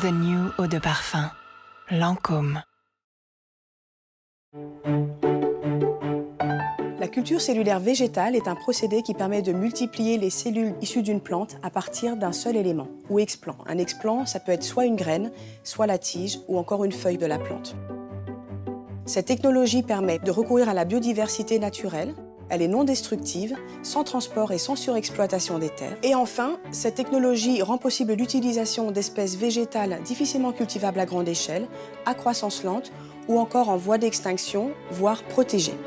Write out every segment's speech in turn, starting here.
The New eau de parfum, Lancôme. La culture cellulaire végétale est un procédé qui permet de multiplier les cellules issues d'une plante à partir d'un seul élément, ou explant. Un explant, ça peut être soit une graine, soit la tige, ou encore une feuille de la plante. Cette technologie permet de recourir à la biodiversité naturelle. Elle est non destructive, sans transport et sans surexploitation des terres. Et enfin, cette technologie rend possible l'utilisation d'espèces végétales difficilement cultivables à grande échelle, à croissance lente ou encore en voie d'extinction, voire protégées.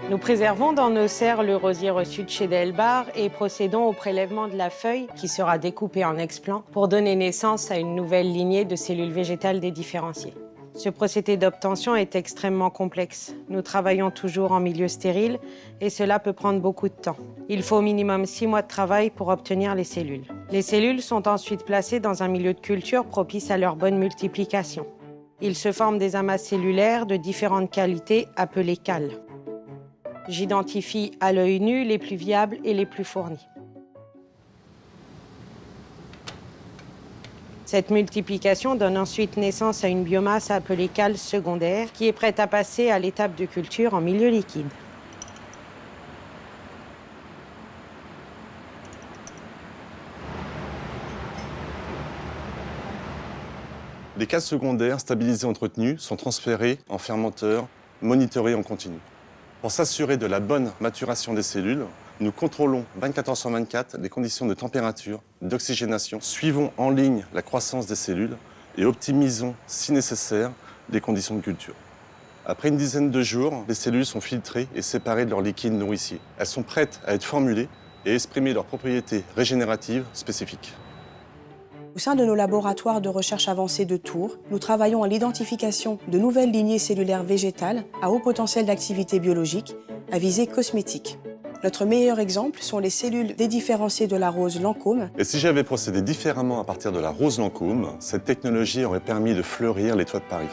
Nous préservons dans nos serres le rosier reçu de chez Delbar et procédons au prélèvement de la feuille qui sera découpée en explants pour donner naissance à une nouvelle lignée de cellules végétales dédifférenciées. Ce procédé d'obtention est extrêmement complexe. Nous travaillons toujours en milieu stérile et cela peut prendre beaucoup de temps. Il faut au minimum 6 mois de travail pour obtenir les cellules. Les cellules sont ensuite placées dans un milieu de culture propice à leur bonne multiplication. Il se forme des amas cellulaires de différentes qualités appelées cales. J'identifie à l'œil nu les plus viables et les plus fournis. Cette multiplication donne ensuite naissance à une biomasse appelée cale secondaire qui est prête à passer à l'étape de culture en milieu liquide. Les cales secondaires stabilisées et entretenues sont transférées en fermenteur, monitorées en continu. Pour s'assurer de la bonne maturation des cellules, nous contrôlons 24 heures sur 24 les conditions de température, d'oxygénation, suivons en ligne la croissance des cellules et optimisons, si nécessaire, les conditions de culture. Après une dizaine de jours, les cellules sont filtrées et séparées de leur liquide nourricier. Elles sont prêtes à être formulées et exprimer leurs propriétés régénératives spécifiques. Au sein de nos laboratoires de recherche avancés de Tours, nous travaillons à l'identification de nouvelles lignées cellulaires végétales à haut potentiel d'activité biologique, à visée cosmétique. Notre meilleur exemple sont les cellules dédifférenciées de la rose Lancôme. Et si j'avais procédé différemment à partir de la rose Lancôme, cette technologie aurait permis de fleurir les toits de Paris.